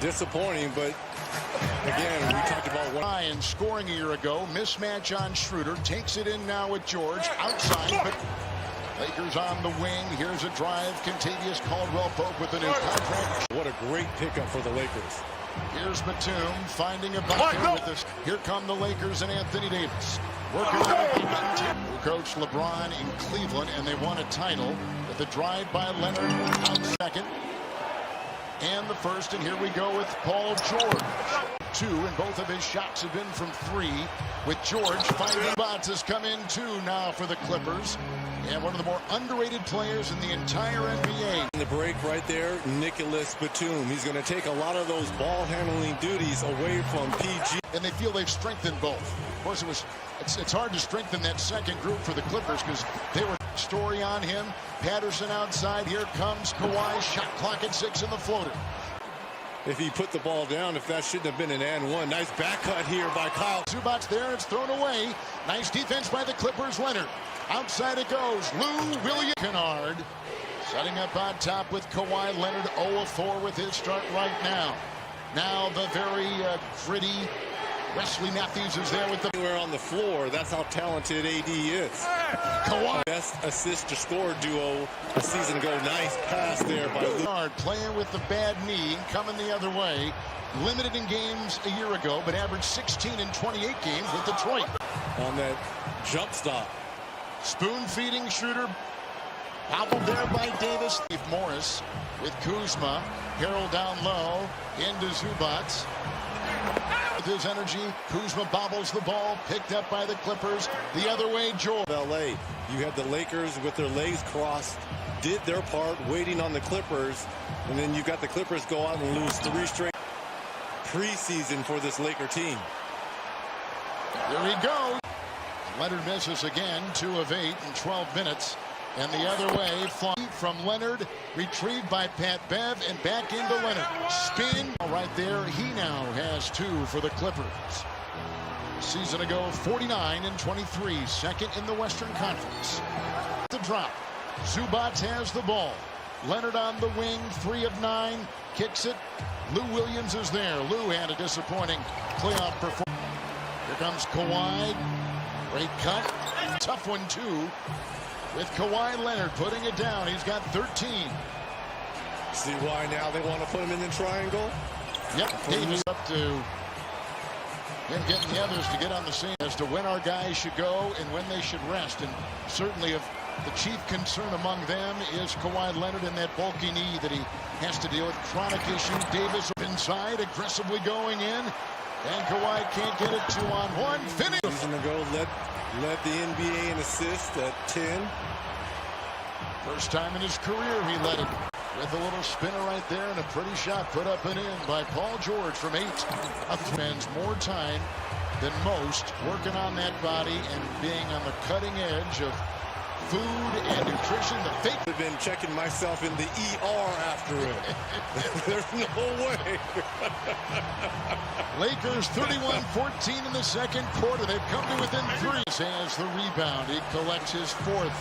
disappointing, but again, we talked about one. Ryan scoring a year ago. Mismatch on Schroeder. Takes it in now with George. Outside, but Lakers on the wing. Here's a drive. Contavious Caldwell-Pope with a new contract. What a great pickup for the Lakers. Here's Batum finding a bucket with this. Here come the Lakers and Anthony Davis. Working on the who coached LeBron in Cleveland, and they won a title with a drive by Leonard out second. And the first, and here we go with Paul George. 2, and both of his shots have been from 3. With George finding spots has come in 2 now for the Clippers. And one of the more underrated players in the entire NBA. In the break right there, Nicholas Batum. He's going to take a lot of those ball handling duties away from PG. And they feel they've strengthened both. Of course, it's hard to strengthen that second group for the Clippers because they were story on him. Patterson outside. Here comes Kawhi. Shot clock at 6 in the floater. If he put the ball down, if that shouldn't have been an and one. Nice back cut here by Kyle. Zubac's there. It's thrown away. Nice defense by the Clippers. Leonard. Outside it goes. Lou Williams. Kennard setting up on top with Kawhi Leonard. 0-4 with his start right now. Now the very gritty Wesley Matthews is there with the... Anywhere on the floor, that's how talented AD is. Kawhi. Best assist to score duo a season ago. Nice pass there by Lou. Playing with the bad knee, coming the other way. Limited in games a year ago, but averaged 16 in 28 games with Detroit. On that jump stop. Spoon feeding Schroeder. Hobbled there by Davis. Steve Morris with Kuzma. Harrell down low. Into Zubac. With his energy, Kuzma bobbles the ball. Picked up by the Clippers. The other way, George. LA. You had the Lakers with their legs crossed. Did their part, waiting on the Clippers. And then you got the Clippers go out and lose 3 straight preseason for this Laker team. There he goes. Leonard misses again. 2 of 8 in 12 minutes. And the other way, from Leonard, retrieved by Pat Bev, and back into Leonard. Spin right there. He now has 2 for the Clippers. Season ago, 49 and 23, second in the Western Conference. The drop. Zubac has the ball. Leonard on the wing, 3 of 9, kicks it. Lou Williams is there. Lou had a disappointing playoff performance. Here comes Kawhi. Great cut. Tough one, too. With Kawhi Leonard putting it down. He's got 13. See why now they want to put him in the triangle? Yep, Davis up to him getting the others to get on the same as to when our guys should go and when they should rest. And certainly if the chief concern among them is Kawhi Leonard and that bulky knee that he has to deal with. Chronic issue. Davis inside, aggressively going in. And Kawhi can't get it. 2-on-1. Finish. Season ago led the NBA in assists at 10. First time in his career he led it. With a little spinner right there and a pretty shot put up and in by Paul George from 8. Spends more time than most working on that body and being on the cutting edge of food and nutrition. The fake. I've been checking myself in the ER after it. There's no way. Lakers 31-14 in the second quarter. They've come to within 3. Has the rebound. He collects his 4th.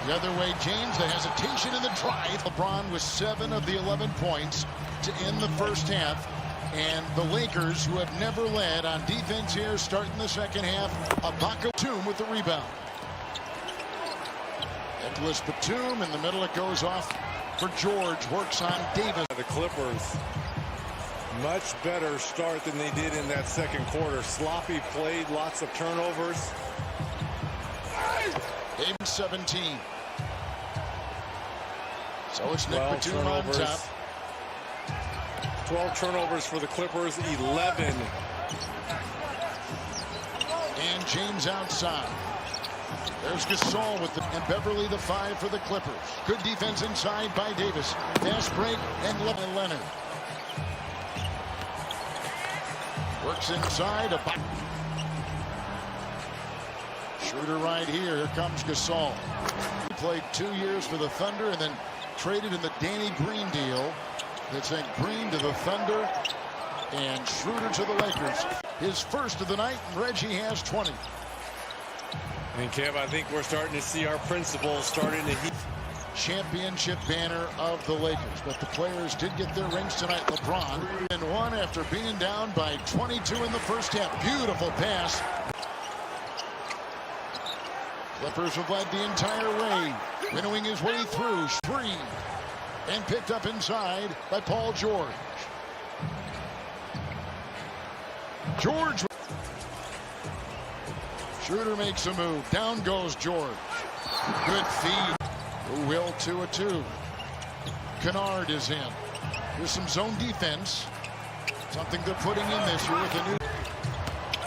The other way, James, the hesitation in the drive. LeBron with 7 of the 11 points to end the first half. And the Lakers, who have never led on defense here, starting the second half. Ibaka Batum with the rebound. Nicholas Batum in the middle. It goes off for George. Works on Davis. The Clippers, much better start than they did in that second quarter. Sloppy played, lots of turnovers. Game 17. So it's Nick Batum on top. 12 turnovers for the Clippers, 11. And James outside. There's Gasol with the, and Beverly the 5 for the Clippers. Good defense inside by Davis. Fast break and Leonard. Works inside. Schroeder right here. Here comes Gasol. He played 2 years for the Thunder and then traded in the Danny Green deal. That sent Green to the Thunder and Schroeder to the Lakers. His first of the night, and Reggie has 20. And Kev, I think we're starting to see our principles starting to heat. championship banner of the Lakers. But the players did get their rings tonight. LeBron and one after being down by 22 in the first half. Beautiful pass. Clippers have led the entire way, winnowing his way through. Three. And picked up inside by Paul George. George. Schroeder makes a move. Down goes George. Good feed. Will to a 2. Kennard is in. There's some zone defense. Something they're putting in this year with a new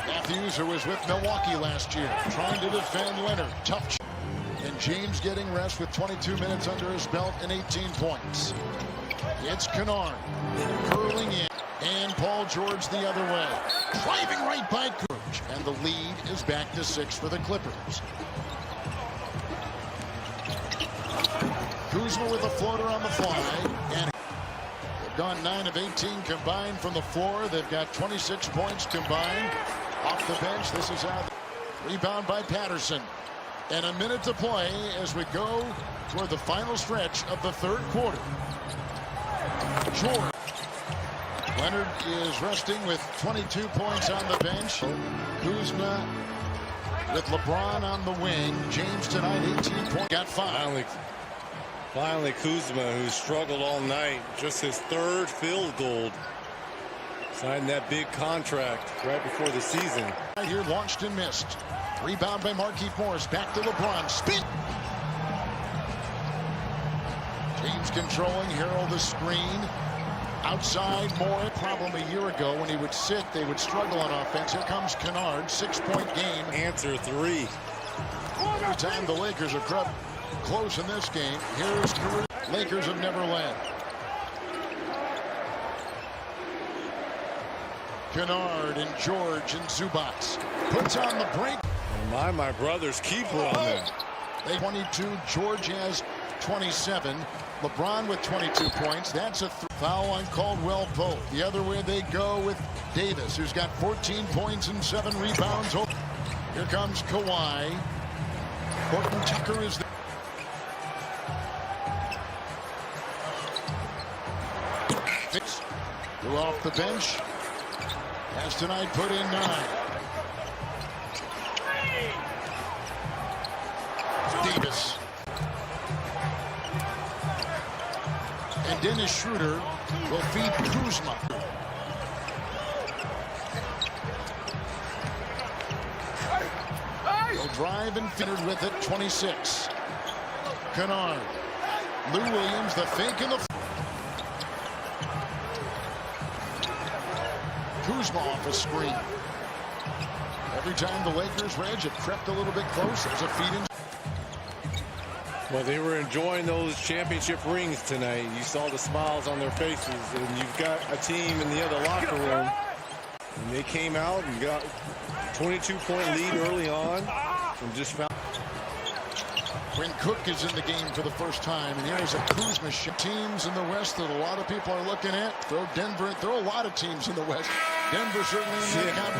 Matthews, who was with Milwaukee last year, trying to defend Leonard. Tough. And James getting rest with 22 minutes under his belt and 18 points. It's Kennard curling in. And Paul George the other way. Driving right by George. And the lead is back to 6 for the Clippers. Kuzma with a floater on the fly. And they've gone 9 of 18 combined from the floor. They've got 26 points combined. Off the bench, this is how. Rebound by Patterson. And a minute to play as we go toward the final stretch of the third quarter. George. Leonard is resting with 22 points on the bench. Kuzma with LeBron on the wing. James tonight 18 points. Got 5. Finally Kuzma, who struggled all night. Just his 3rd field goal. Signed that big contract right before the season. Right here, launched and missed. Rebound by Markieff Morris. Back to LeBron. Spin. James controlling. Harrell the screen. Outside Morris. Problem a year ago when he would sit, they would struggle on offense. Here comes Kennard. 6-point game. Answer 3. Every time the Lakers are crept close in this game. Here's Caruso. Lakers have never led. Kennard and George and Zubac. Puts on the break. My brother's keeper on that. 22. George has 27. LeBron with 22 points. That's a foul on Caldwell Pope. The other way they go with Davis, who's got 14 points and 7 rebounds. Here comes Kawhi. Horton Tucker is there. Drew off the bench. Has tonight put in 9. Davis. And Dennis Schroeder will feed Kuzma. He'll drive and finish with it. 26. Kennard. Lou Williams, the fake in the. Kuzma off a screen. Every time the Lakers' Reds have crept a little bit closer. There's a feed in. Well, they were enjoying those championship rings tonight. You saw the smiles on their faces, and you've got a team in the other locker room. And they came out and got a 22-point lead early on and just found. When Cook is in the game for the first time, and here's a Kuzma shot. Teams in the West that a lot of people are looking at. Throw Denver. Throw a lot of teams in the West. Denver certainly in that